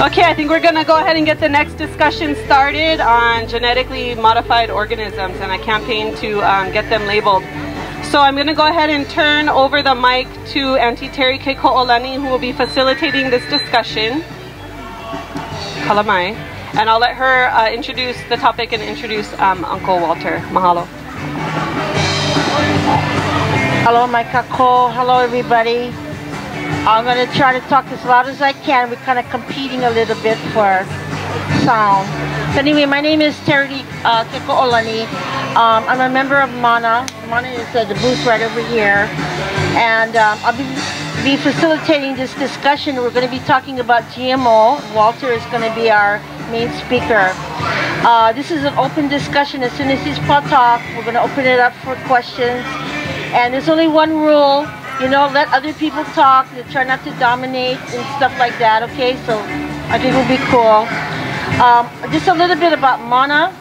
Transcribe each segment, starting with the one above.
Okay, I think we're going to go ahead and get the next discussion started on genetically modified organisms and a campaign to get them labeled. So I'm going to go ahead and turn over the mic to Auntie Terri Keko'olani, who will be facilitating this discussion. Kalamai. And I'll let her introduce the topic and introduce Uncle Walter. Mahalo. Hello, my kako. Hello, everybody. I'm going to try to talk as loud as I can. We're kind of competing a little bit for sound. So anyway, my name is Terri Keko'olani. I'm a member of MANA. MANA is the booth right over here. And I'll be facilitating this discussion. We're going to be talking about GMO. Walter is going to be our main speaker. This is an open discussion. As soon as he's talk, we're going to open it up for questions. And there's only one rule. You know, let other people talk. Try not to dominate and stuff like that, okay? So I think it'll be cool. Just a little bit about MANA.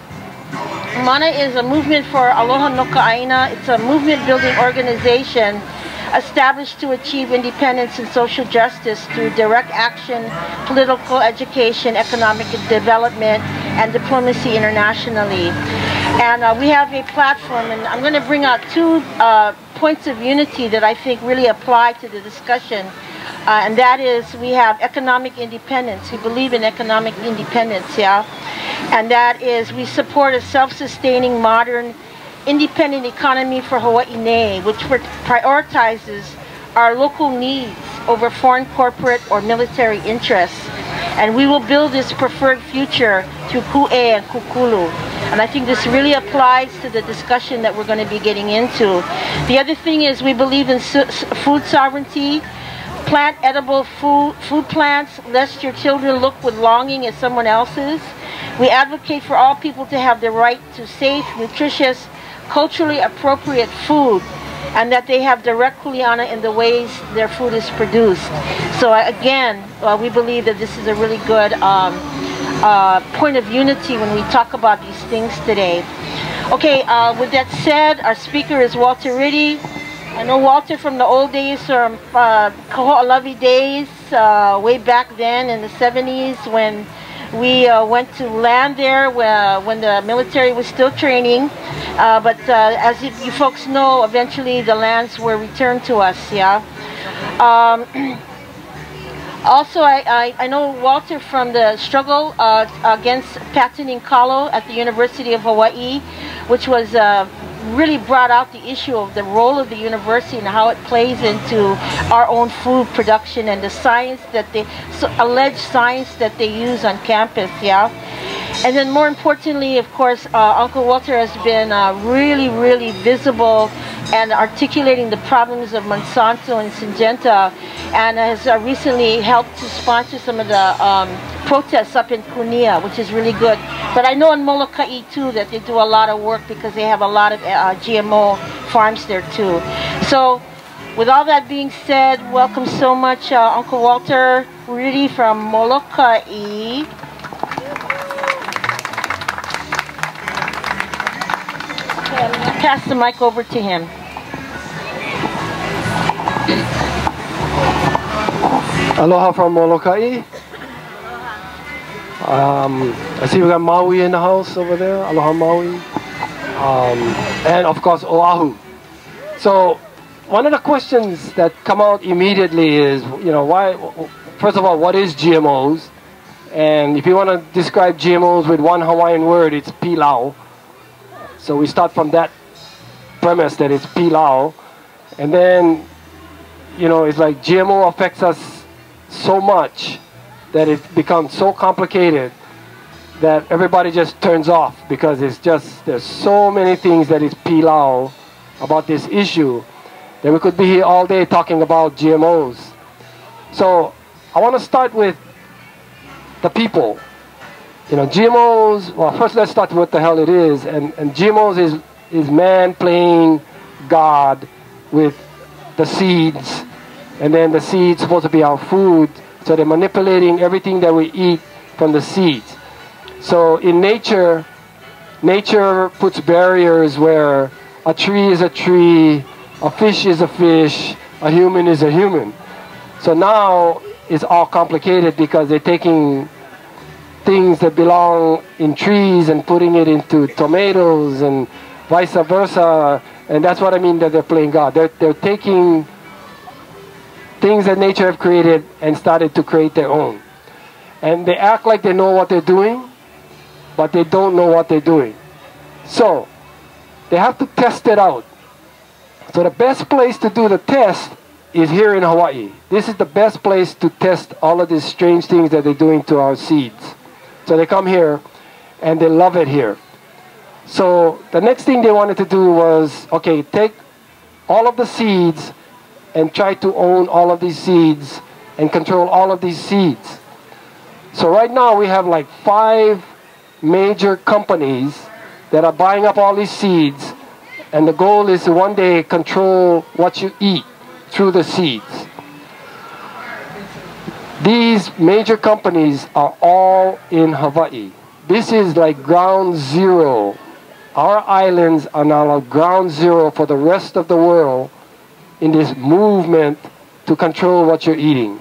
MANA is a movement for Aloha no Ka'aina. It's a movement-building organization established to achieve independence and social justice through direct action, political education, economic development, and diplomacy internationally. And we have a platform, and I'm going to bring out two points of unity that I think really apply to the discussion. And that is, we have economic independence. We believe in economic independence, yeah? And that is, we support a self-sustaining, modern, independent economy for Hawaii, which prioritizes our local needs over foreign corporate or military interests. And we will build this preferred future through Ku'e and Kukulu. And I think this really applies to the discussion that we're going to be getting into. The other thing is we believe in food sovereignty, plant edible food plants, lest your children look with longing at someone else's. We advocate for all people to have the right to safe, nutritious, culturally appropriate food, and that they have direct kuleana in the ways their food is produced. So again, we believe that this is a really good point of unity when we talk about these things today. Okay, with that said, our speaker is Walter Ritte. I know Walter from the old days, from Kaho'olavi days, way back then in the 70s when we went to land there when the military was still training. But as you folks know, eventually the lands were returned to us, yeah? Also, I know Walter from the struggle against patenting kalo at the University of Hawaii, which was really brought out the issue of the role of the university and how it plays into our own food production and the science that alleged science that they use on campus, yeah? And then more importantly, of course, Uncle Walter has been really, really visible and articulating the problems of Monsanto and Syngenta, and has recently helped to sponsor some of the protests up in Kunia, which is really good. But I know in Molokai too that they do a lot of work because they have a lot of GMO farms there too. So with all that being said, welcome so much Uncle Walter Ritte from Molokai. Pass the mic over to him. Aloha from Molokai. I see we got Maui in the house over there. Aloha Maui. And of course Oahu. So one of the questions that come out immediately is, you know, first of all, what is GMOs? And if you want to describe GMOs with one Hawaiian word, it's Pilau. So we start from that premise that it's Pilau. And then, you know, it's like GMO affects us so much that it becomes so complicated that everybody just turns off, because it's just, there's so many things that is Pilau about this issue that we could be here all day talking about GMOs. So I want to start with the people. You know, GMOs, well, first let's start with what the hell it is. And GMOs is man playing God with the seeds. And then the seeds supposed to be our food. So they're manipulating everything that we eat from the seeds. So in nature puts barriers where a tree is a tree, a fish is a fish, a human is a human. So now it's all complicated because they're taking things that belong in trees and putting it into tomatoes and vice versa. And that's what I mean that they're playing God. They're taking things that nature have created and started to create their own. And they act like they know what they're doing, but they don't know what they're doing. So they have to test it out. So the best place to do the test is here in Hawaii. This is the best place to test all of these strange things that they're doing to our seeds. So they come here and they love it here. So the next thing they wanted to do was, okay, take all of the seeds and try to own all of these seeds and control all of these seeds. So right now we have like 5 major companies that are buying up all these seeds, and the goal is to one day control what you eat through the seeds. These major companies are all in Hawaii. This is like ground zero. Our islands are now ground zero for the rest of the world in this movement to control what you're eating.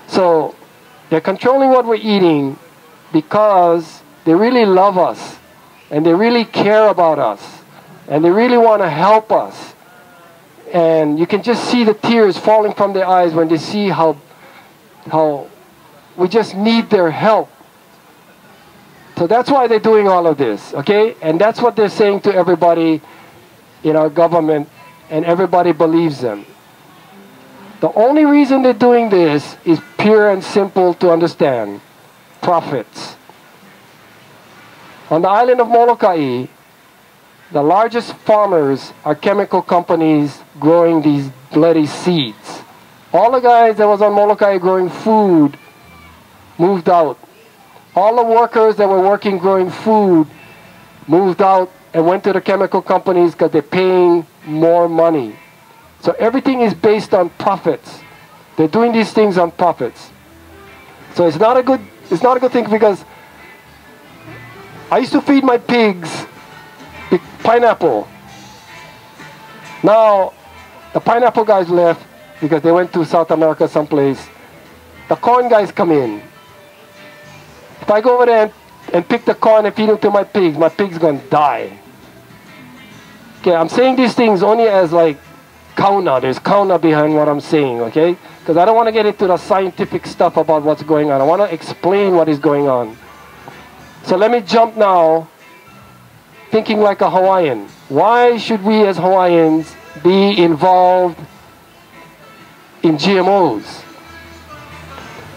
So they're controlling what we're eating because they really love us and they really care about us and they really want to help us. And you can just see the tears falling from their eyes when they see how we just need their help. So that's why they're doing all of this, okay? And that's what they're saying to everybody in our government, and everybody believes them. The only reason they're doing this is pure and simple to understand: profits. On the island of Molokai, the largest farmers are chemical companies growing these bloody seeds. All the guys that was on Molokai growing food moved out. All the workers that were working growing food moved out and went to the chemical companies because they're paying more money. So everything is based on profits. They're doing these things on profits. So it's not a good thing, because I used to feed my pigs pineapple. Now the pineapple guys left because they went to South America someplace. The corn guys come in. If I go over there and pick the corn and feed it to my pig's gonna die. Okay, I'm saying these things only as like kauna. There's kauna behind what I'm saying, okay? Because I don't want to get into the scientific stuff about what's going on. I want to explain what is going on. So let me jump now, thinking like a Hawaiian. Why should we as Hawaiians be involved in GMOs?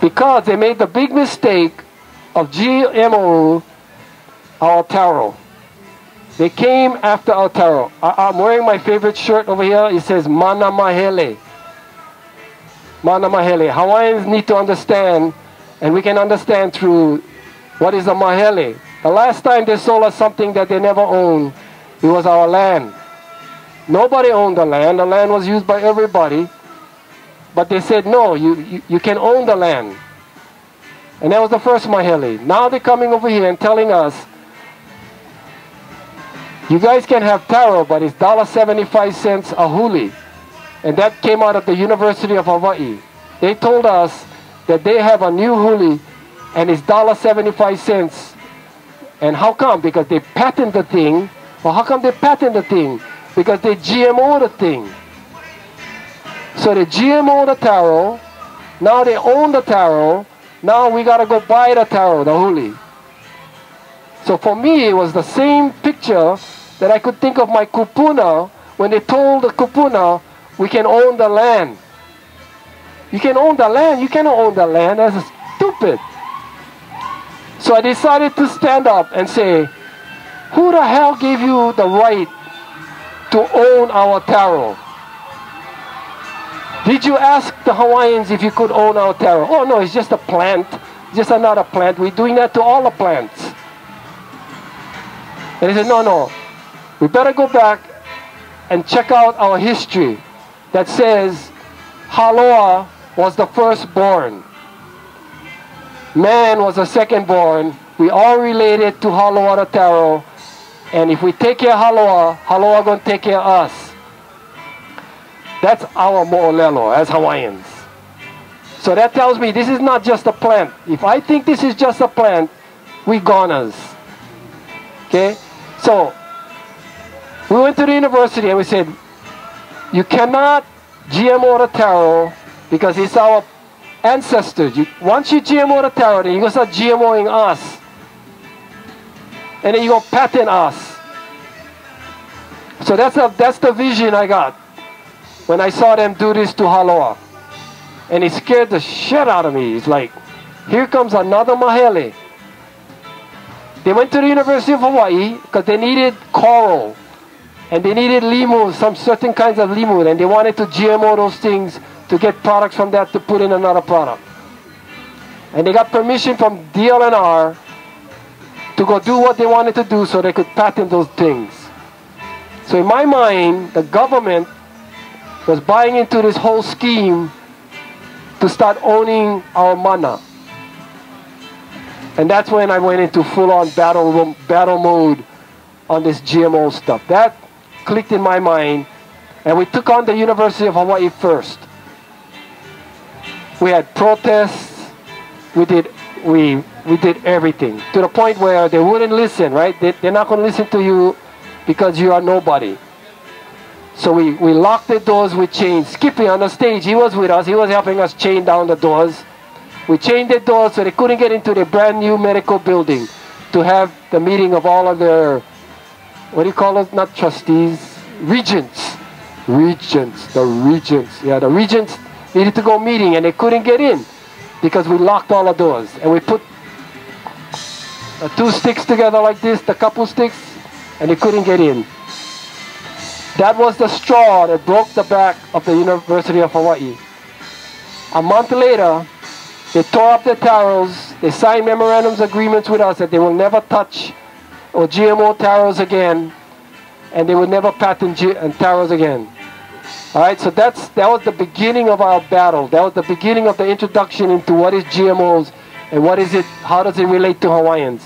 Because they made the big mistake of GMO our taro. They came after our taro. I'm wearing my favorite shirt over here. It says Mana Mahele. Mana Mahele. Hawaiians need to understand, and we can understand through what is a mahele. The last time they sold us something that they never owned, it was our land. Nobody owned the land. The land was used by everybody. But they said, no, you can own the land. And that was the first mahele. Now they're coming over here and telling us, you guys can have taro, but it's $1.75 a huli. And that came out of the University of Hawaii. They told us that they have a new huli and it's $1.75. And how come? Because they patent the thing. Well, how come they patent the thing? Because they GMO the thing. So they GMO the taro. Now they own the taro. Now we got to go buy the taro, the huli. So for me, it was the same picture that I could think of my kupuna when they told the kupuna, we can own the land. You can own the land. You cannot own the land. That's stupid. So I decided to stand up and say, who the hell gave you the right to own our taro? Did you ask the Hawaiians if you could own our taro? Oh no, it's just a plant. Just another plant. We're doing that to all the plants. And they said, no. We better go back and check out our history that says Haloa was the firstborn. Man was the secondborn. We all related to Haloa the taro. And if we take care of Haloa, Haloa gonna take care of us. That's our mo'olelo as Hawaiians. So that tells me this is not just a plant. If I think this is just a plant, we goners. Okay? So, we went to the university and we said, you cannot GMO the taro because it's our ancestors. Once you GMO the taro, then you're going to start GMOing us. And then you're going to patent us. So that's the vision I got when I saw them do this to Haloa. And it scared the shit out of me. It's like, here comes another mahele. They went to the University of Hawaii because they needed coral. And they needed limu, some certain kinds of limu. And they wanted to GMO those things to get products from that to put in another product. And they got permission from DLNR to go do what they wanted to do so they could patent those things. So in my mind, the government was buying into this whole scheme to start owning our mana. And that's when I went into full-on battle mode on this GMO stuff. That clicked in my mind, and we took on the University of Hawaii first. We had protests, we did everything, to the point where they wouldn't listen, right? They're not going to listen to you because you are nobody. So we locked the doors with chains. Skippy on the stage, he was with us. He was helping us chain down the doors. We chained the doors so they couldn't get into the brand new medical building to have the meeting of all of their, what do you call it? Not trustees, regents. The regents needed to go meeting and they couldn't get in because we locked all the doors. And we put two sticks together like this, the couple sticks, and they couldn't get in. That was the straw that broke the back of the University of Hawaii. A month later, they tore up their taros. They signed memorandums agreements with us that they will never touch or GMO taros again, and they would never patent taros again. All right, so that was the beginning of our battle. That was the beginning of the introduction into what is GMOs and what is it, how does it relate to Hawaiians.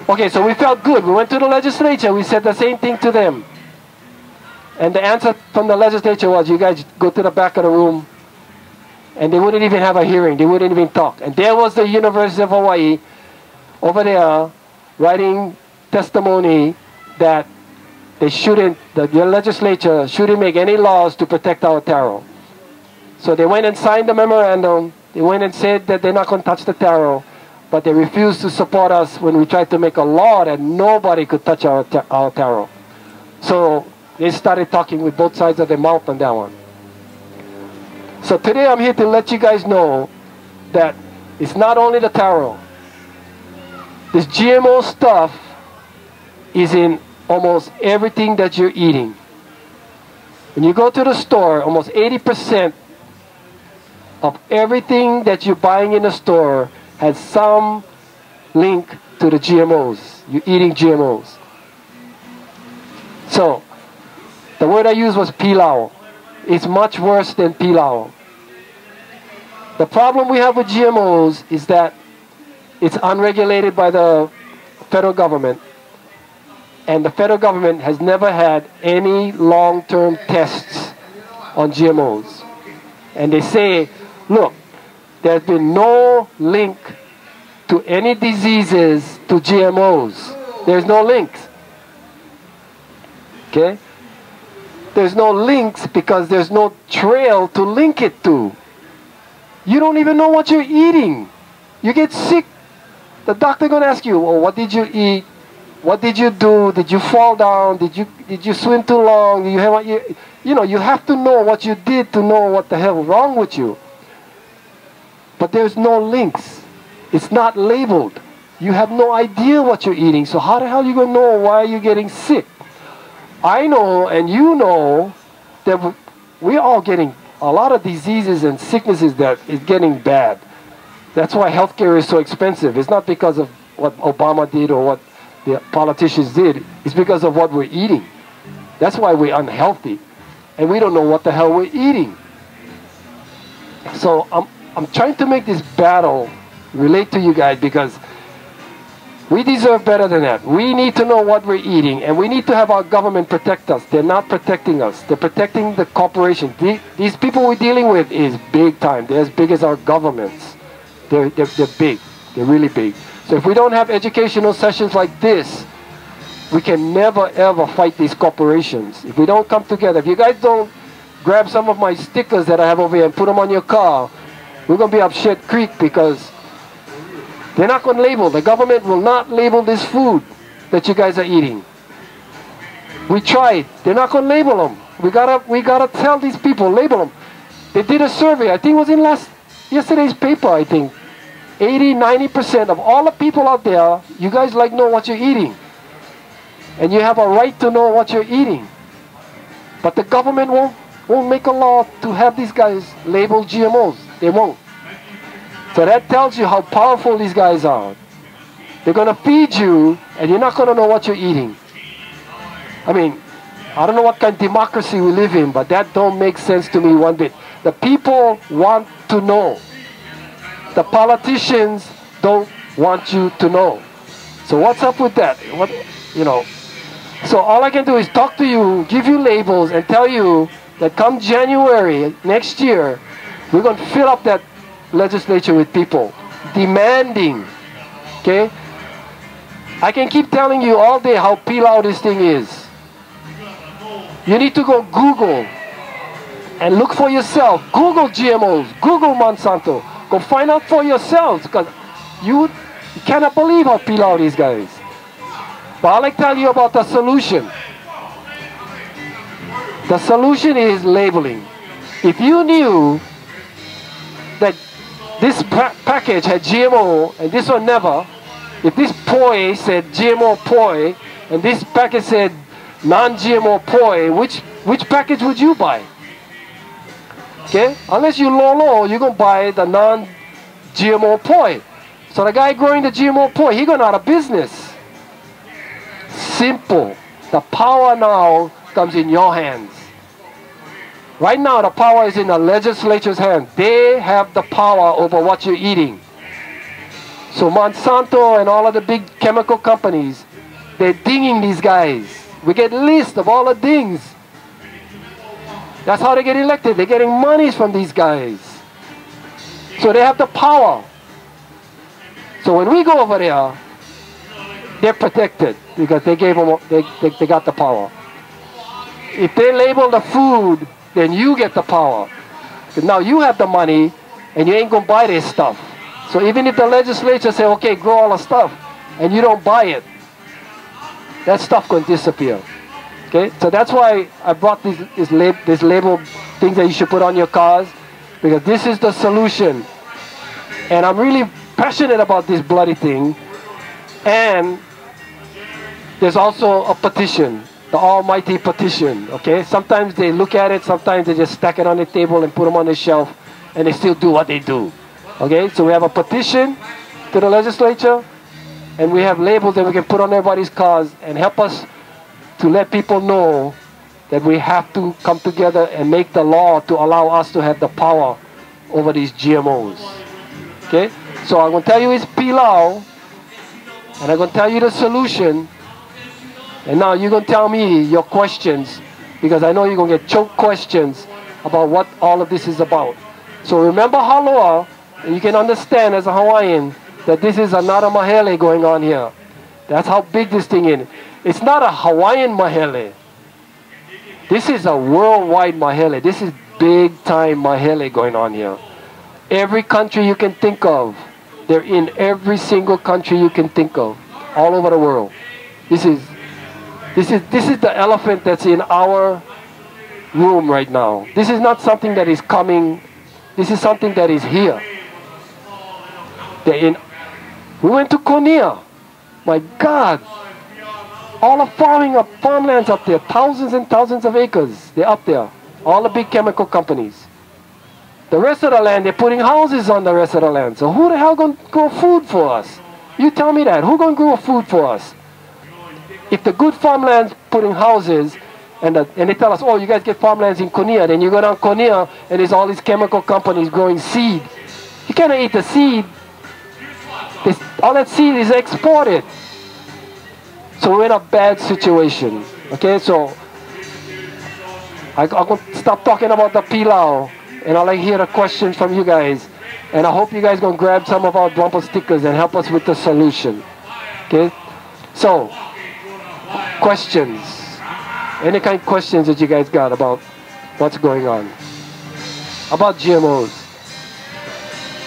Okay, so we felt good. We went to the legislature. We said the same thing to them. And the answer from the legislature was, you guys go to the back of the room. And they wouldn't even have a hearing. They wouldn't even talk. And there was the University of Hawaii over there writing testimony that they shouldn't, the legislature shouldn't make any laws to protect our taro. So they went and signed the memorandum. They went and said that they're not going to touch the taro. But they refused to support us when we tried to make a law that nobody could touch our taro. So they started talking with both sides of their mouth on that one. So today I'm here to let you guys know that it's not only the taro. This GMO stuff is in almost everything that you're eating. When you go to the store, almost 80% of everything that you're buying in the store has some link to the GMOs. You're eating GMOs. So, the word I used was pilau. It's much worse than pilau. The problem we have with GMOs is that it's unregulated by the federal government. And the federal government has never had any long-term tests on GMOs. And they say, look, there's been no link to any diseases to GMOs. There's no links. Okay? There's no links because there's no trail to link it to. You don't even know what you're eating. You get sick. The doctor going to ask you, well, what did you eat? What did you do? Did you fall down? Did you swim too long? Did you have, you have to know what you did to know what the hell is wrong with you. But there's no links. It's not labeled. You have no idea what you're eating. So how the hell are you going to know why you're getting sick? I know and you know that we're all getting a lot of diseases and sicknesses that is getting bad. That's why healthcare is so expensive. It's not because of what Obama did or what the politicians did. It's because of what we're eating. That's why we're unhealthy. And we don't know what the hell we're eating. So I'm trying to make this battle relate to you guys because We deserve better than that. We need to know what we're eating, and we need to have our government protect us. They're not protecting us. They're protecting the corporations. These people we're dealing with is big time. They're as big as our governments. They're big. They're really big. So if we don't have educational sessions like this, we can never ever fight these corporations. If we don't come together, if you guys don't grab some of my stickers that I have over here and put them on your car, we're going to be up shit creek because they're not going to label. The government will not label this food that you guys are eating. We tried. They're not going to label them. We gotta tell these people, label them. They did a survey. I think it was in yesterday's paper, I think. 80-90% of all the people out there, you guys know what you're eating. And you have a right to know what you're eating. But the government won't make a law to have these guys label GMOs. They won't. So that tells you how powerful these guys are. They're going to feed you, and you're not going to know what you're eating. I mean, I don't know what kind of democracy we live in, but that don't make sense to me one bit. The people want to know. The politicians don't want you to know. So what's up with that? So all I can do is talk to you, give you labels, and tell you that come January next year, we're going to fill up that legislature with people demanding, okay? I can keep telling you all day how Pilau this thing is. You need to go Google and look for yourself. Google GMOs, Google Monsanto. Go find out for yourselves, because you cannot believe how Pilau these guys. But I'll tell you about the solution. The solution is labeling. If you knew that this package had GMO and this one never, if this poi said GMO poi and this package said non-GMO poi, which package would you buy? Okay? Unless you low, you're going to buy the non-GMO poi. So the guy growing the GMO poi, he going out of business. Simple. The power now comes in your hands. Right now, the power is in the legislature's hands. They have the power over what you're eating. So Monsanto and all of the big chemical companies, they're dinging these guys. We get a list of all the dings. That's how they get elected. They're getting monies from these guys. So they have the power. So when we go over there, they're protected because they gave them, they got the power. If they label the food, then you get the power. Because now you have the money and you ain't going to buy this stuff. So even if the legislature say, okay, grow all the stuff, and you don't buy it, that stuff going to disappear. Okay, so that's why I brought this label things that you should put on your cars, because this is the solution. And I'm really passionate about this bloody thing. And there's also a petition, the almighty petition, okay? Sometimes they look at it, sometimes they just stack it on the table and put them on the shelf, and they still do what they do, okay? So we have a petition to the legislature, and we have labels that we can put on everybody's cars and help us to let people know that we have to come together and make the law to allow us to have the power over these GMOs, okay? So I'm going to tell you it's Pilau, and I'm going to tell you the solution. And now you're going to tell me your questions, because I know you're going to get choked questions about what all of this is about. So remember Haloa, and you can understand as a Hawaiian that this is another mahele going on here. That's how big this thing is. It's not a Hawaiian mahele. This is a worldwide mahele. This is big time mahele going on here. Every country you can think of, they're in every single country you can think of, all over the world. This is the elephant that's in our room right now. This is not something that is coming. This is something that is here. We went to Korea. My God. All the farmlands up there, thousands and thousands of acres. They're up there. All the big chemical companies. The rest of the land, they're putting houses on the rest of the land. So who the hell going to grow food for us? You tell me that. Who going to grow food for us? If the good farmlands putting houses, and they tell us, oh, you guys get farmlands in Korea, then you go down Korea, and there's all these chemical companies growing seed. You cannot eat the seed. all that seed is exported. So we're in a bad situation. Okay, so I'm going to stop talking about the Pilau, and I'd like to hear a question from you guys. And I hope you guys going to grab some of our bumper stickers and help us with the solution. Okay, so questions. Any kind of questions that you guys got about what's going on? About GMOs?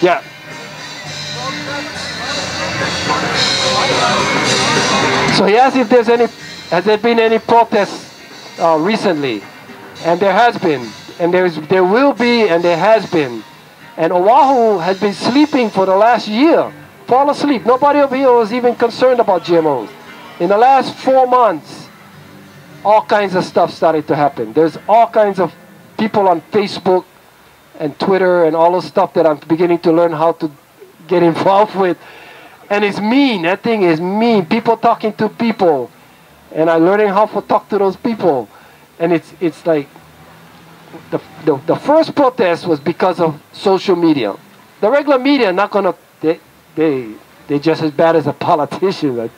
Yeah. So he asked if has there been any protests recently? And there has been, and there will be, and there has been. And Oahu has been sleeping for the last year, fall asleep. Nobody over here was even concerned about GMOs. In the last 4 months, all kinds of stuff started to happen. There's all kinds of people on Facebook and Twitter and all those stuff that I'm beginning to learn how to get involved with. And it's mean. That thing is mean. People talking to people. And I'm learning how to talk to those people. And it's like the first protest was because of social media. The regular media are not gonna they're just as bad as a politician.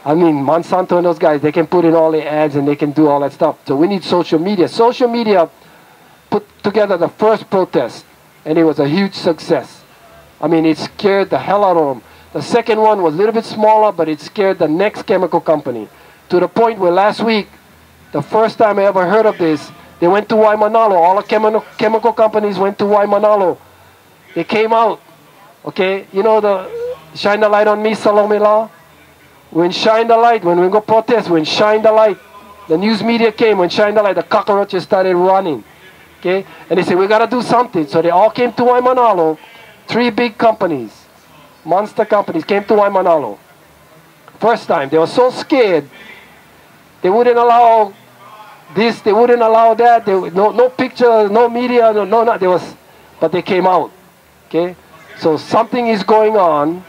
I mean, Monsanto and those guys, they can put in all the ads and they can do all that stuff. So we need social media. Social media put together the first protest, and it was a huge success. I mean, it scared the hell out of them. The second one was a little bit smaller, but it scared the next chemical company. To the point where last week, the first time I ever heard of this, they went to Waimanalo. All the chemical companies went to Waimanalo. They came out, okay? You know the Shine the Light on Me, Salome Law? When Shine the Light, when we go protest, when Shine the Light, the news media came, when Shine the Light, the cockroaches started running, okay? And they said, we got to do something. So they all came to Waimanalo. 3 big companies, monster companies, came to Waimanalo. First time, they were so scared, they wouldn't allow this, they wouldn't allow that, no pictures, no media, but they came out, okay? So something is going on,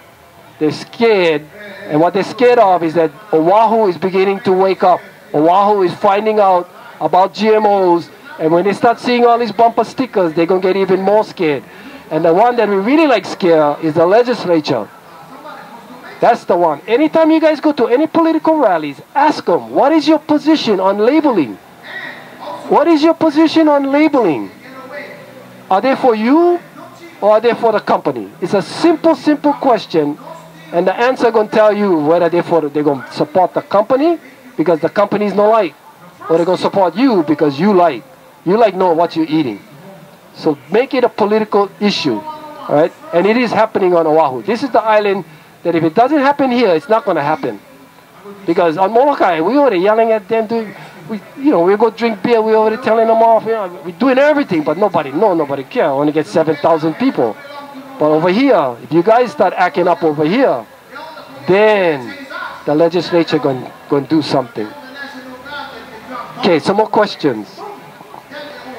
they're scared, and what they're scared of is that Oahu is beginning to wake up. Oahu is finding out about GMOs, and when they start seeing all these bumper stickers, they're going to get even more scared. And the one that we really like scare is the legislature. That's the one. Anytime you guys go to any political rallies, ask them, what is your position on labeling? What is your position on labeling? Are they for you or are they for the company? It's a simple, simple question. And the answer going to tell you whether they're going to support the company because the company's no like, or they're going to support you because you like. You like know what you're eating. So make it a political issue, all right? And it is happening on Oahu. This is the island that if it doesn't happen here, it's not going to happen. Because on Molokai, we already yelling at them. We go drink beer. We already telling them off. We're doing everything, but nobody care. Only get 7,000 people. But over here, if you guys start acting up over here, then the legislature going to do something. Okay, some more questions.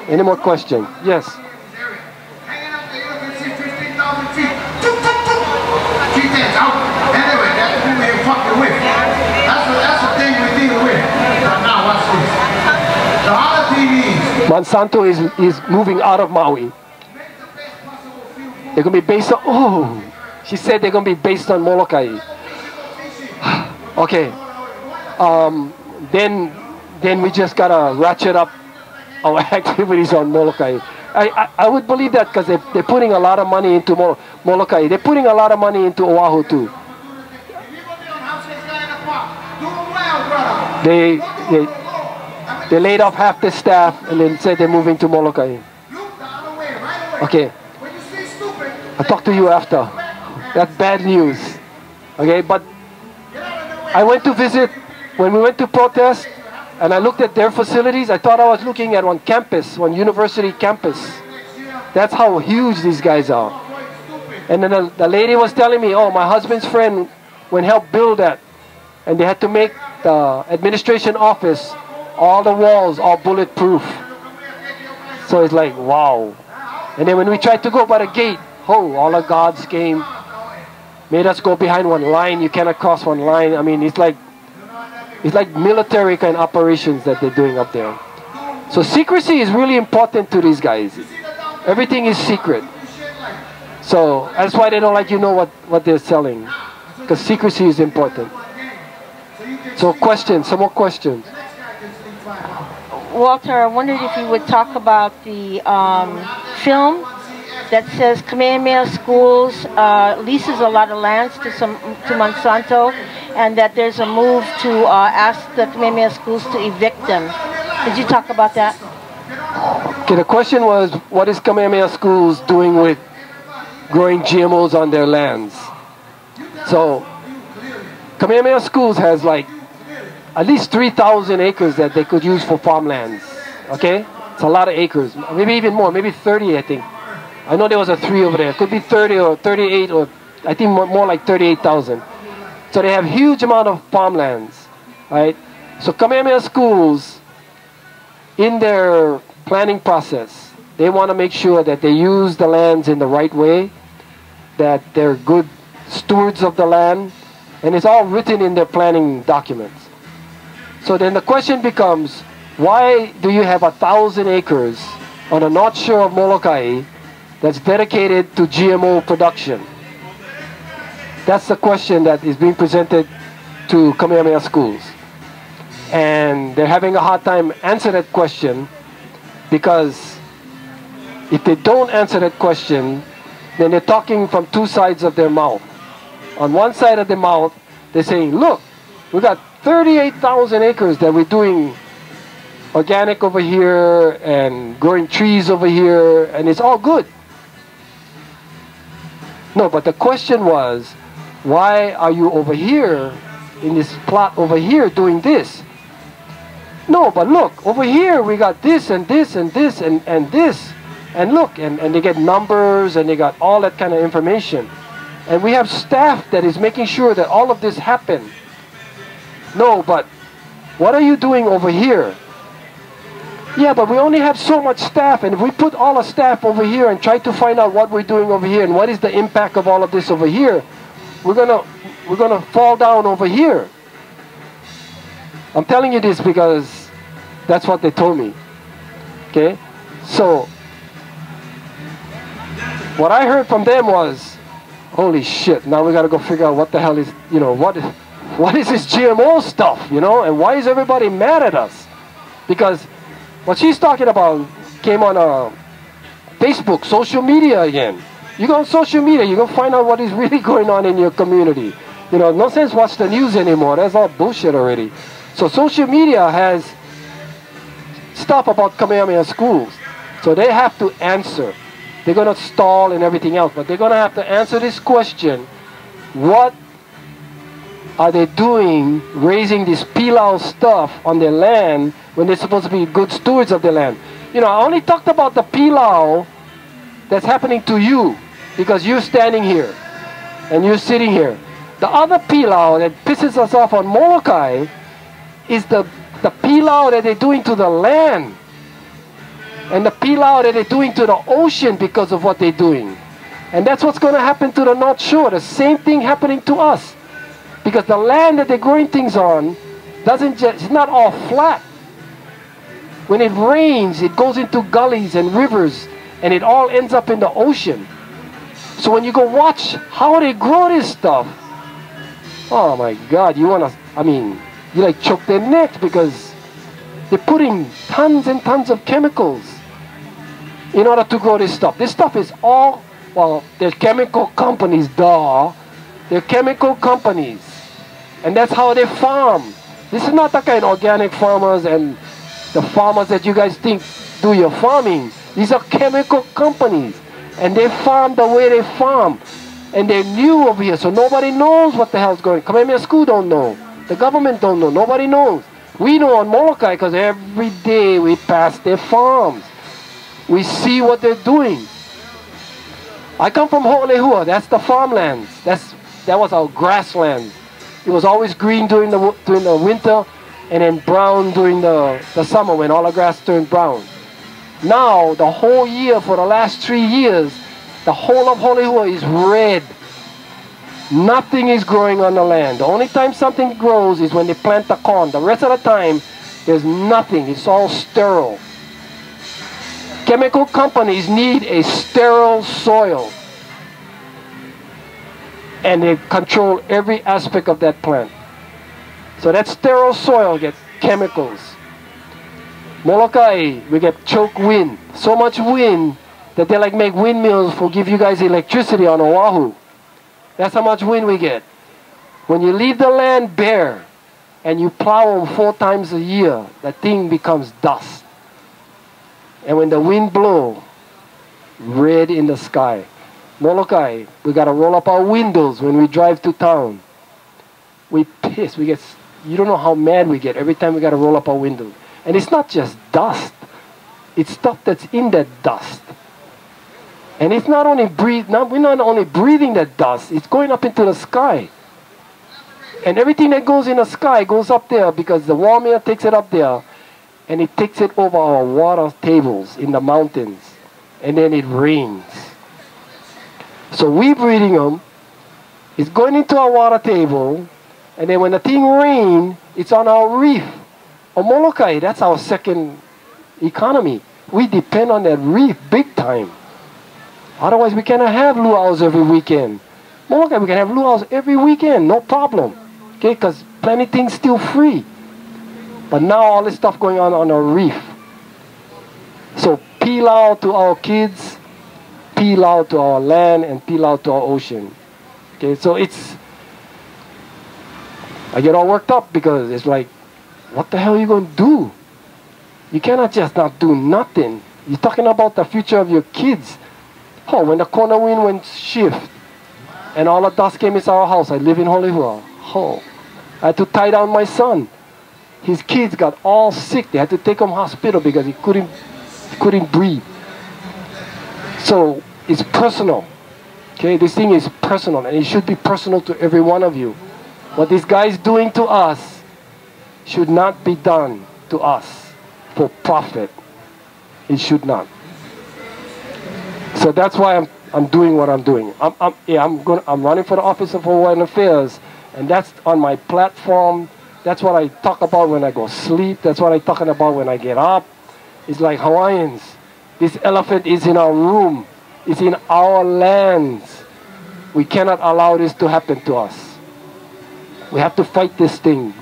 Any more questions? Yes. Monsanto is moving out of Maui. They're going to be based on, she said they're going to be based on Molokai. Okay. Then we just got to ratchet up our activities on Molokai. I would believe that because they're putting a lot of money into Molokai. They're putting a lot of money into Oahu too. They laid off half the staff and then said they're moving to Molokai. Okay. I'll talk to you after. That's bad news. Okay, but I went to visit, when we went to protest, and I looked at their facilities, I thought I was looking at one campus, one university campus. That's how huge these guys are. And then the lady was telling me, oh, my husband's friend went help build that. And they had to make the administration office, all the walls, all bulletproof. So it's like, wow. And then when we tried to go by the gate, all the guards came, made us go behind one line. You cannot cross one line. I mean, it's like military kind of operations that they're doing up there. So secrecy is really important to these guys. Everything is secret. So that's why they don't let you know what they're selling, because secrecy is important. So questions, some more questions. Walter, I wondered if you would talk about the film that says Kamehameha Schools leases a lot of lands to Monsanto, and that there's a move to ask the Kamehameha Schools to evict them. Did you talk about that? Okay, the question was, what is Kamehameha Schools doing with growing GMOs on their lands? So, Kamehameha Schools has like at least 3,000 acres that they could use for farmlands. Okay? It's a lot of acres. Maybe even more, maybe 30, I think. I know there was a 3 over there. It could be 30 or 38, or I think more like 38,000. So they have huge amount of farmlands, right? So Kamehameha Schools, in their planning process, they want to make sure that they use the lands in the right way, that they're good stewards of the land, and it's all written in their planning documents. So then the question becomes, why do you have 1,000 acres on the North Shore of Molokai that's dedicated to GMO production? That's the question that is being presented to Kamehameha Schools. And they're having a hard time answering that question, because if they don't answer that question, then they're talking from two sides of their mouth. On one side of the mouth, they're saying, look, we got 38,000 acres that we're doing organic over here and growing trees over here, and it's all good. No, but the question was, why are you over here in this plot over here doing this? No, but look, over here we got this and this and this and this. And look, and they get numbers and they got all that kind of information. And we have staff that is making sure that all of this happen. No, but what are you doing over here? Yeah, but we only have so much staff, and if we put all the staff over here and try to find out what we're doing over here and what is the impact of all of this over here, we're gonna fall down over here. I'm telling you this because that's what they told me. Okay? So what I heard from them was, holy shit, now we gotta go figure out what the hell is, what is this GMO stuff, and why is everybody mad at us? Because what she's talking about came on Facebook, social media again. You go on social media, you're gonna find out what is really going on in your community. No sense watch the news anymore. That's all bullshit already. So social media has stuff about Kamehameha Schools. So they have to answer. They're gonna stall and everything else, but they're gonna have to answer this question: what are they doing raising this Pilau stuff on their land when they're supposed to be good stewards of their land? I only talked about the Pilau that's happening to you because you're standing here and you're sitting here. The other Pilau that pisses us off on Molokai is the Pilau that they're doing to the land, and the Pilau that they're doing to the ocean because of what they're doing. And that's what's going to happen to the North Shore. The same thing happening to us. Because the land that they're growing things on it's not all flat. When it rains, it goes into gullies and rivers, and it all ends up in the ocean. So when you go watch how they grow this stuff, oh my God, you like choke their necks, because they're putting tons and tons of chemicals in order to grow this stuff. This stuff is all, they're chemical companies, They're chemical companies. And that's how they farm. This is not the kind of organic farmers and the farmers that you guys think do your farming. These are chemical companies. And they farm the way they farm. And they're new over here, so nobody knows what the hell's going on. Kamehameha School don't know. The government don't know. Nobody knows. We know on Molokai because every day we pass their farms. We see what they're doing. I come from Ho'iho'i. That's the farmlands. That was our grasslands. It was always green during the winter, and then brown during the summer when all the grass turned brown. Now, the whole year for the last 3 years, the whole of Ho'iho'i is red. Nothing is growing on the land. The only time something grows is when they plant the corn. The rest of the time, there's nothing. It's all sterile. Chemical companies need a sterile soil. and they control every aspect of that plant. So that sterile soil gets chemicals. Molokai, we get choke wind. So much wind that they like make windmills for give you guys electricity on Oahu. That's how much wind we get. When you leave the land bare and you plow them 4 times a year, that thing becomes dust. And when the wind blows, red in the sky. Molokai, we got to roll up our windows when we drive to town. We piss. We get, you don't know how mad we get every time we got to roll up our windows. And it's not just dust. It's stuff that's in that dust. And it's not only we're not only breathing that dust, it's going up into the sky. And everything that goes in the sky goes up there because the warm air takes it up there and it takes it over our water tables in the mountains. And then it rains. So we breathing them, it's going into our water table, and then when the thing rains, it's on our reef. On Molokai, that's our second economy. We depend on that reef big time. Otherwise, we cannot have luau's every weekend. Molokai, we can have luau's every weekend, no problem. Okay, because plenty things still free. But now all this stuff going on our reef. So Pilau to our kids, Pilau to our land, and Pilau to our ocean. Okay, so it's, I get all worked up because it's like, what the hell are you going to do? You cannot just not do nothing. You're talking about the future of your kids. Oh, when the corner wind went shift and all the dust came into our house, I live in Ho'iho'i. Oh, I had to tie down my son. His kids got all sick. They had to take him to hospital because he couldn't breathe. So it's personal. Okay, this thing is personal, and it should be personal to every one of you. What this guy is doing to us should not be done to us for profit. It should not. So that's why I'm doing what I'm doing. I'm running for the Office of Hawaiian Affairs, and that's on my platform. That's what I talk about when I go sleep. That's what I'm talking about when I get up. It's like Hawaiians. This elephant is in our room. It's in our lands. We cannot allow this to happen to us. We have to fight this thing.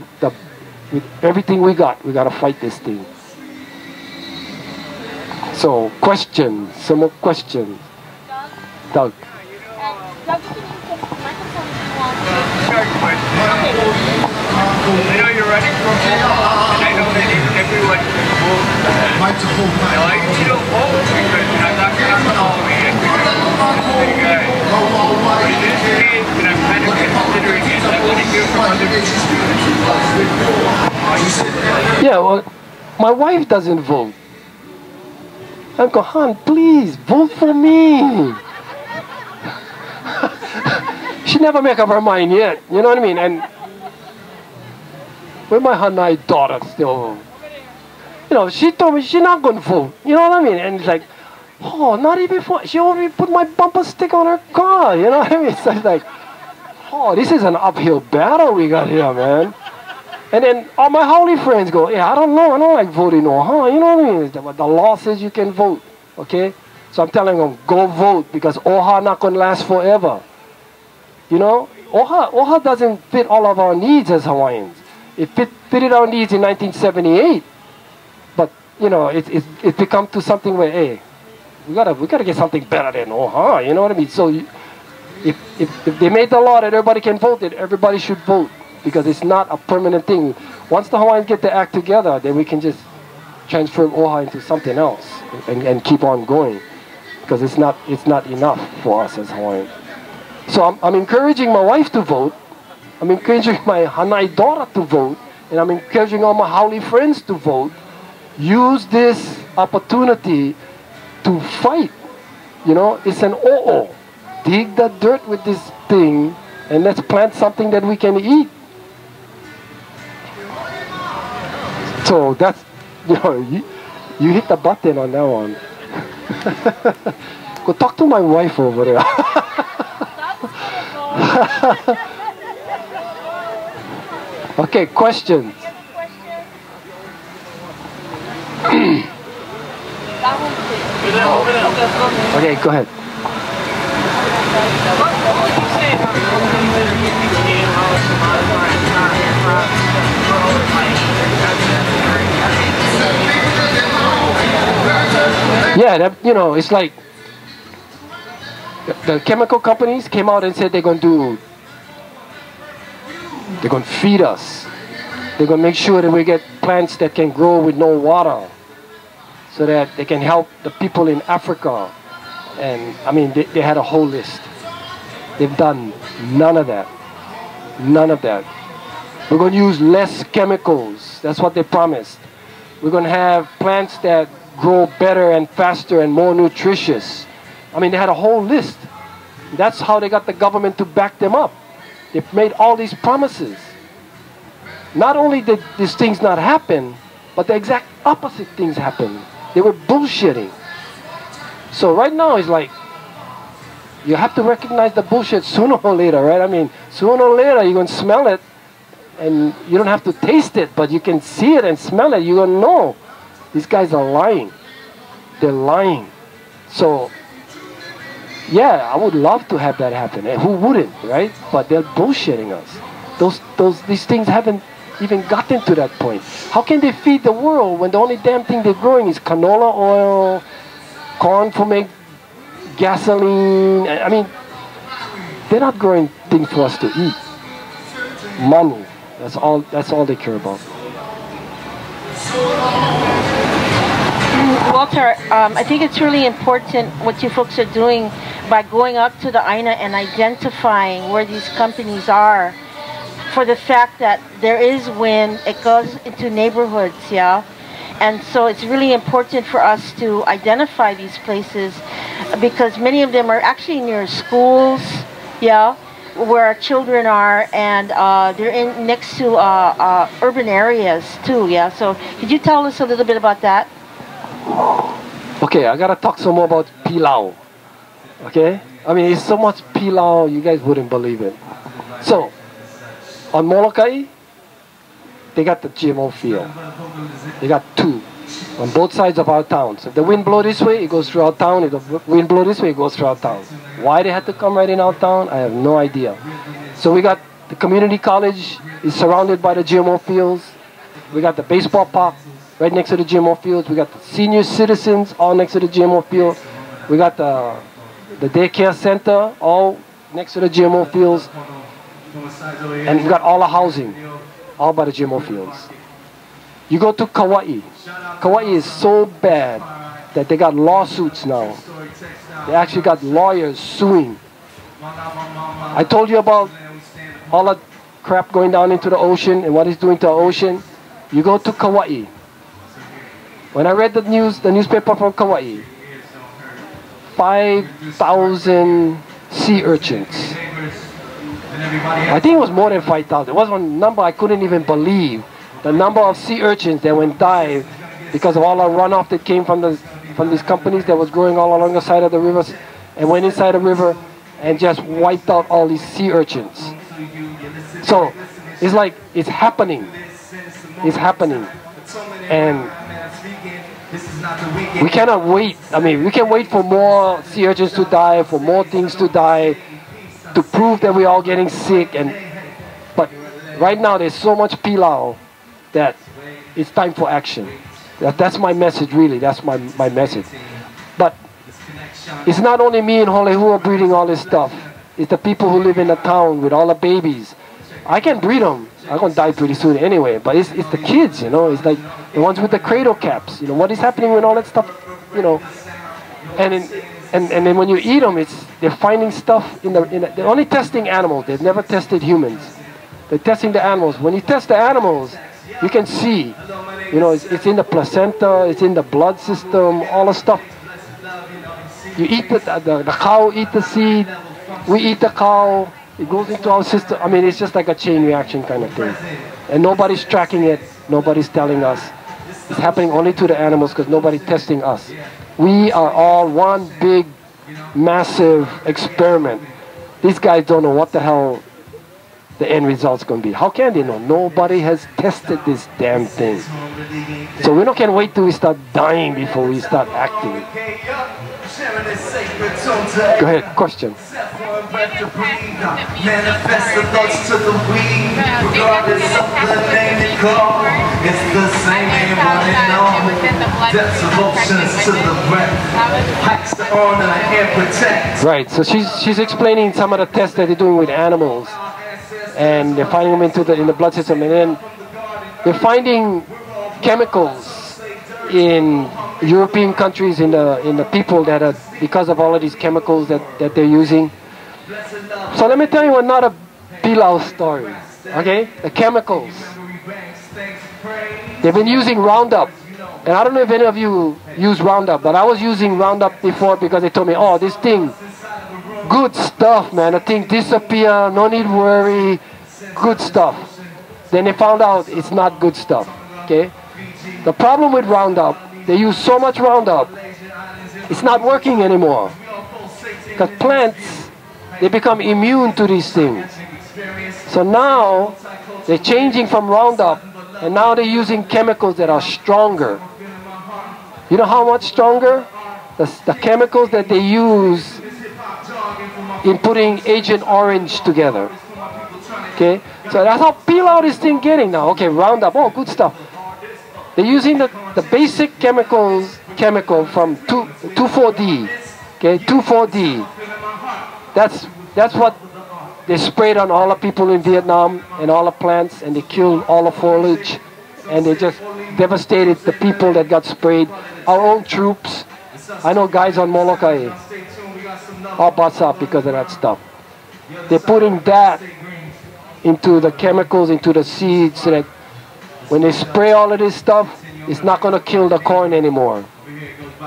With everything we got to fight this thing. So, questions. Some more questions. Doug. Doug, can you put the microphone if you want to? I know you're running for and I know that everyone votes. I like you to vote because I'm not going to call me and say, guys, but in this case, and I'm kind of considering it, I want to hear from other students. Yeah, well, my wife doesn't vote. I go, hon, please, vote for me. She never make up her mind yet, you know what I mean? And when my Hanai daughter still, you know, she told me she's not going to vote, you know what I mean? And it's like, oh, not even for, she already put my bumper sticker on her car, you know what I mean? So it's like, oh, this is an uphill battle we got here, man. And then all my holy friends go, yeah, I don't know, I don't like voting, you know what I mean? The law says you can vote, okay? So I'm telling them, go vote because OHA not going to last forever. You know, OHA doesn't fit all of our needs as Hawaiians. It fitted our needs in 1978, but you know, it become to something where, hey, we gotta get something better than OHA, you know what I mean? So if they made the law that everybody can vote, then everybody should vote. Because it's not a permanent thing. Once the Hawaiians get the act together, then we can just transfer OHA into something else and keep on going. Because it's not enough for us as Hawaiians. So I'm encouraging my wife to vote. I'm encouraging my Hanai daughter to vote. And I'm encouraging all my haole friends to vote. Use this opportunity to fight. You know, it's an o'o. Dig the dirt with this thing and let's plant something that we can eat. So that's, you know, you hit the button on that one. Go talk to my wife over there. Okay, questions. Okay, go ahead. What would you say? Yeah, that, you know, it's like the chemical companies came out and said they're going to feed us. They're going to make sure that we get plants that can grow with no water, so that they can help the people in Africa. And I mean, they had a whole list. They've done none of that. None of that. We're going to use less chemicals. That's what they promised. We're going to have plants that grow better and faster and more nutritious. I mean, they had a whole list. That's how they got the government to back them up. They've made all these promises. Not only did these things not happen, but the exact opposite things happened. They were bullshitting. So right now it's like, you have to recognize the bullshit sooner or later, right? I mean, sooner or later you're going to smell it, and you don't have to taste it, but you can see it and smell it. You're going to know these guys are lying. They're lying. So, yeah, I would love to have that happen. And who wouldn't, right? But they're bullshitting us. These things haven't even gotten to that point. How can they feed the world when the only damn thing they're growing is canola oil, corn for make gasoline? I mean, they're not growing things for us to eat. Money. That's all they care about. Walter, I think it's really important what you folks are doing by going up to the Aina and identifying where these companies are, for the fact that there is wind, it goes into neighborhoods, yeah? And so it's really important for us to identify these places, because many of them are actually near schools, yeah, where our children are, and they're in next to urban areas too, yeah? So could you tell us a little bit about that? Okay, I gotta talk some more about Pilau. Okay? I mean, it's so much Pilau, you guys wouldn't believe it. So, on Molokai, they got the GMO field. They got two on both sides of our town. So if the wind blows this way, it goes through our town. If the wind blows this way, it goes through our town. Why they had to come right in our town, I have no idea. So we got the community college is surrounded by the GMO fields. We got the baseball park right next to the GMO fields. We got the senior citizens all next to the GMO field. We got the daycare center all next to the GMO fields. And you got all the housing, all by the GMO fields. You go to Kauai. Kauai is so bad that they got lawsuits now. They actually got lawyers suing. I told you about all that crap going down into the ocean and what it's doing to the ocean. You go to Kauai. When I read the newspaper from Kauai, 5,000 sea urchins. I think it was more than 5,000. It was one number I couldn't even believe. The number of sea urchins that went die because of all the runoff that came from these companies that was growing all along the side of the rivers and went inside the river and just wiped out all these sea urchins. So it's like it's happening. It's happening. And we cannot wait. I mean, we can wait for more sea urchins to die, for more things to die, to prove that we're all getting sick. But right now there's so much Pilau that it's time for action. That's my message, really. That's my message. But it's not only me and Ho'iho'i who are breeding all this stuff. It's the people who live in the town with all the babies. I can breed them. I'm going to die pretty soon anyway. But it's the kids, you know. It's like the ones with the cradle caps. You know, what is happening with all that stuff, you know. And then when you eat them, they're finding stuff they're only testing animals. They've never tested humans. They're testing the animals. When you test the animals, you can see, you know, it's in the placenta, it's in the blood system, all the stuff. You eat the cow, eat the seed, we eat the cow, it goes into our system. I mean, it's just like a chain reaction kind of thing. And nobody's tracking it, nobody's telling us. It's happening only to the animals because nobody's testing us. We are all one big, massive experiment. These guys don't know what the hell the end result's going to be. How can they know? Nobody has tested this damn thing. So we can't wait till we start dying before we start acting. Go ahead, question. Manifest the thoughts to the weed, regardless of the name they call. It's the same name on and on. Depths of oceans to the breath. Heights to own and I can't protect. Right, so she's explaining some of the tests that they're doing with animals, and they're finding them in the blood system, and then they're finding chemicals in European countries in the people that are, because of all of these chemicals that they're using. So let me tell you another Pilau story, okay? The chemicals. They've been using Roundup. And I don't know if any of you use Roundup, but I was using Roundup before because they told me, oh, this thing, good stuff, man. The thing disappear, no need worry, good stuff. Then they found out it's not good stuff, okay? The problem with Roundup, they use so much Roundup, it's not working anymore. Because plants, they become immune to these things. So now, they're changing from Roundup, and now they're using chemicals that are stronger. You know how much stronger? The chemicals that they use in putting Agent Orange together. Okay? So that's how Pilau this thing getting now. Okay, Roundup, oh, good stuff. They're using the basic chemical from 2,4-D. Okay, 2,4-D. That's what they sprayed on all the people in Vietnam and all the plants, and they killed all the foliage, and they just devastated the people that got sprayed. Our own troops, I know guys on Molokai, all bust up because of that stuff. They're putting that into the chemicals, into the seeds, so that when they spray all of this stuff, it's not going to kill the corn anymore.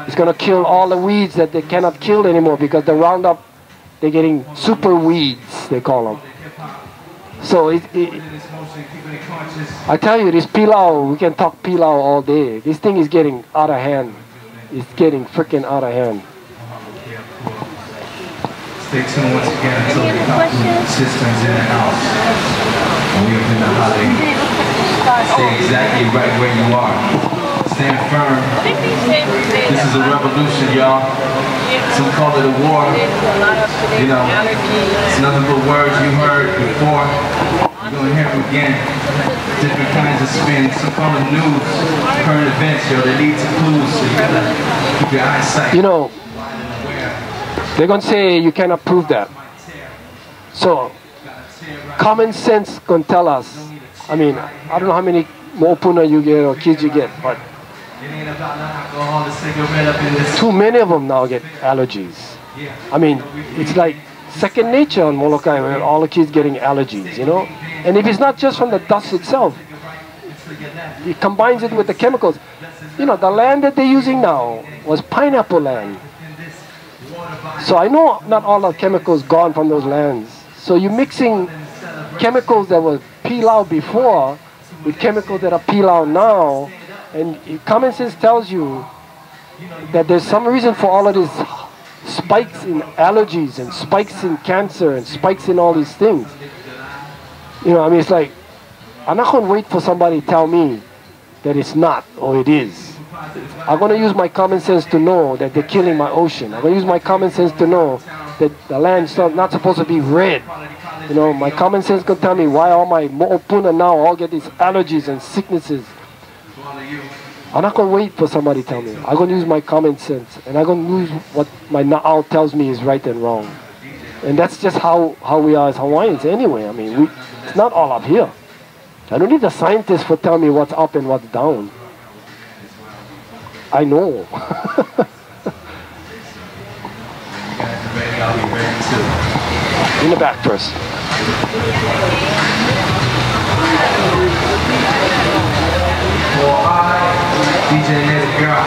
It's going to kill all the weeds that they cannot kill anymore, because the Roundup, they're getting super weeds, they call them. So I tell you, this Pilau, we can talk Pilau all day. This thing is getting out of hand. It's getting freaking out of hand. Stay tuned once again until we come through systems in the house. And we open the holiday. Stay exactly right where you are. Stand firm. This is a revolution, y'all. Some call it a war. You know, it's nothing but words you heard before. You're going to hear them again. Different kinds of spins. Some call it news, current events, yo. They lead to clues, so you gotta keep your eyesight. You know, they're going to say you cannot prove that. So, common sense can tell us. I mean, I don't know how many mopuna you get or kids you get, but too many of them now get allergies. I mean, it's like second nature on Molokai, where all the kids getting allergies, you know? And if it's not just from the dust itself, it combines it with the chemicals. You know, the land that they're using now was pineapple land. So I know not all the chemicals gone from those lands. So you're mixing chemicals that were Pilau before with chemicals that are Pilau now, and common sense tells you that there's some reason for all of these spikes in allergies and spikes in cancer and spikes in all these things. You know, I mean, it's like, I'm not going to wait for somebody to tell me that it's not or it is. I'm going to use my common sense to know that they're killing my ocean. I'm going to use my common sense to know that the land's not supposed to be red. You know, my common sense can tell me why all my mo'opuna now all get these allergies and sicknesses. I'm not going to wait for somebody to tell me. I'm going to use my common sense. And I'm going to use what my na'au tells me is right and wrong. And that's just how we are as Hawaiians anyway. I mean, it's not all up here. I don't need a scientist for telling me what's up and what's down. I know. In the back first. DJ Native Girl.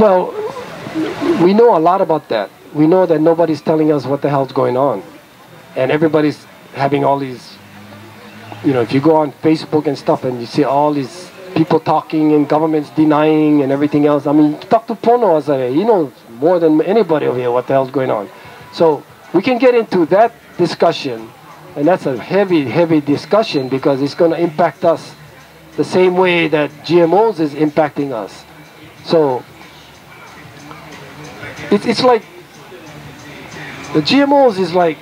Well, we know a lot about that. We know that nobody's telling us what the hell's going on. And everybody's having all these if you go on Facebook and stuff and you see all these people talking and governments denying and everything else. I mean, talk to Pono Azare. He knows more than anybody over here what the hell's going on. So we can get into that discussion, and that's a heavy, heavy discussion because it's going to impact us the same way that GMOs is impacting us. So it's like the GMOs is like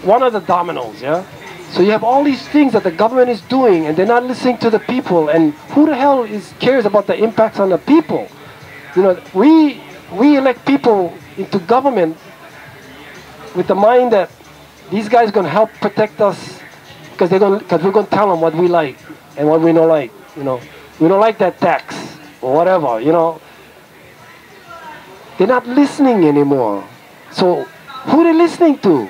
one of the dominoes, yeah? So you have all these things that the government is doing and they're not listening to the people, and who the hell cares about the impacts on the people? We elect people into government with the mind that these guys are going to help protect us because we're going to tell them what we like and what we don't like. We don't like that tax or whatever, They're not listening anymore. So who are they listening to?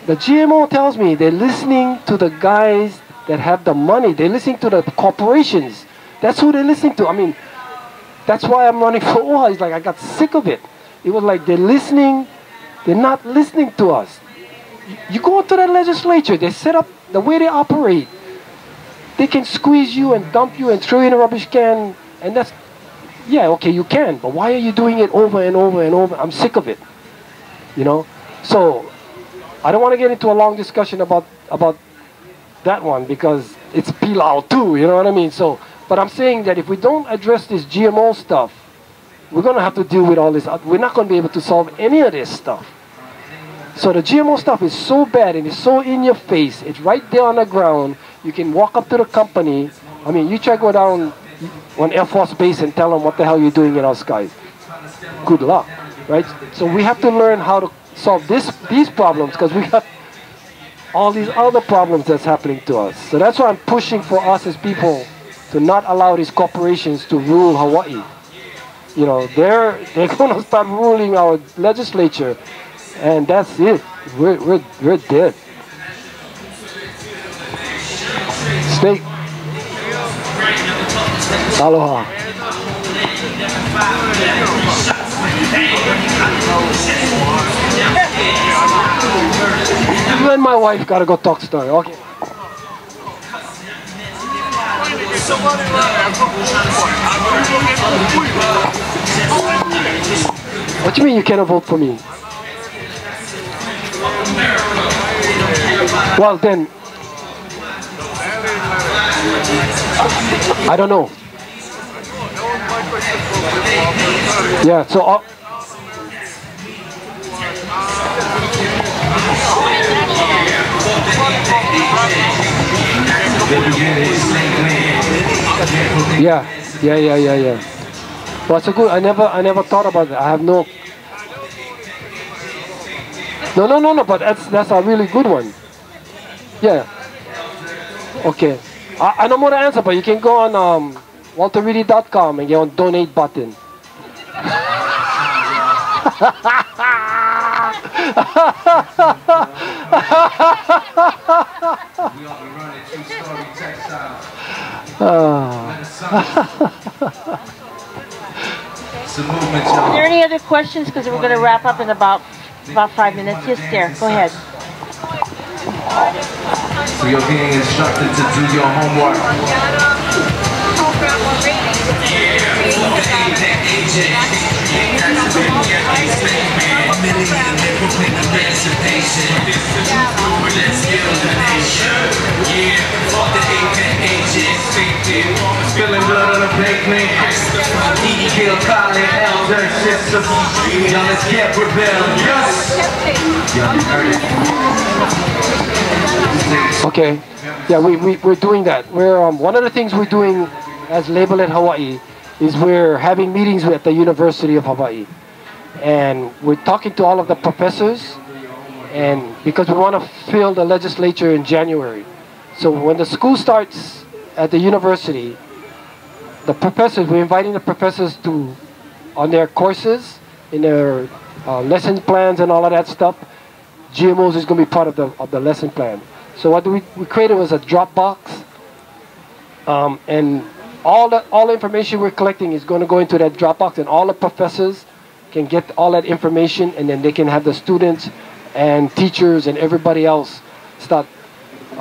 The GMO tells me they're listening to the guys that have the money. They're listening to the corporations. That's who they're listening to. I mean, that's why I'm running for Ho'iho'i. It's like I got sick of it. It was like they're listening. They're not listening to us. You go to the legislature. They set up the way they operate. They can squeeze you and dump you and throw you in a rubbish can. And that's, yeah, okay, you can. But why are you doing it over and over and over? I'm sick of it. So I don't want to get into a long discussion about that one because it's Pilau too, you know what I mean? So, but I'm saying that if we don't address this GMO stuff, we're going to have to deal with all this. We're not going to be able to solve any of this stuff. So the GMO stuff is so bad and it's so in your face. It's right there on the ground. You can walk up to the company. I mean, you try to go down on Air Force Base and tell them what the hell you're doing in our skies. Good luck, right? So we have to learn how to solve these problems because we got all these other problems that's happening to us. So that's why I'm pushing for us as people to not allow these corporations to rule Hawaii. They're going to start ruling our legislature, and that's it. We're dead. Snake. Aloha. You and my wife gotta go talk story. Okay. What do you mean you cannot vote for me? Well then, I don't know. Yeah, so yeah. Well, it's a good. I never thought about it. I have no. No. But that's a really good one. Yeah. Okay. I don't know the answer, but you can go on walterreedy.com and get on donate button. Are there any other questions? Because we're going to wrap up in about 5 minutes. Yes, there. Go ahead. So you're being instructed to do your homework. Spilling blood on the pavement. Kill calling elder system. Y'all let's get rebellious. Y'all heard it. Okay. Yeah, we're doing that. We're one of the things we're doing as Label It Hawaii is we're having meetings at the University of Hawaii. And we're talking to all of the professors, and because we want to fill the legislature in January. So when the school starts at the university, the professors, we're inviting the professors to, on their courses, in their lesson plans and all of that stuff, GMOs is going to be part of the lesson plan. So what we created was a Dropbox, and all the information we're collecting is going to go into that Dropbox, and all the professors can get all that information, and then they can have the students and teachers and everybody else start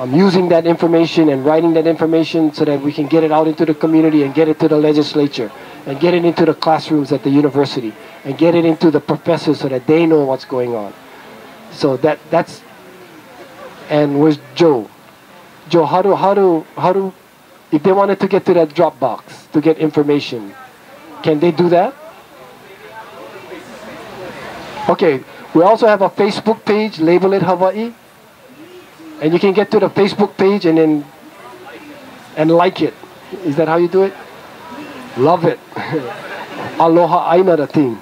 using that information and writing that information so that we can get it out into the community and get it to the legislature and get it into the classrooms at the university and get it into the professors so that they know what's going on. So that's, and where's Joe? Joe, how do, if they wanted to get to that Dropbox to get information, can they do that? Okay, we also have a Facebook page, Label It Hawaii. And you can get to the Facebook page and then like it. Is that how you do it? Love it. Aloha aina the thing.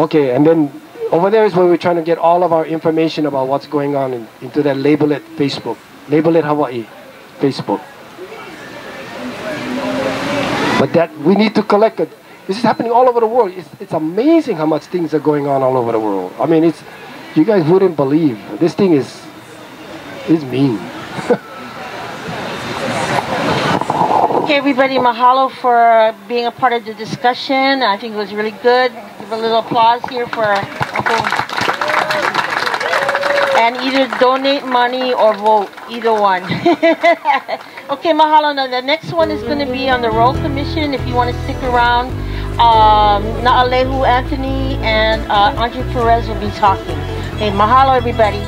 Okay, and then over there is where we're trying to get all of our information about what's going on into that Label It Facebook. Label It Hawaii Facebook. But that we need to collect it. This is happening all over the world. It's amazing how much things are going on all over the world. I mean, you guys wouldn't believe. This thing is mean. Okay, everybody, mahalo for being a part of the discussion. I think it was really good. Give a little applause here for Uncle. And either donate money or vote, either one. Okay, mahalo. Now, the next one is going to be on the Royal Commission. If you want to stick around, Na'alehu Anthony and Andre Perez will be talking. Okay, mahalo, everybody.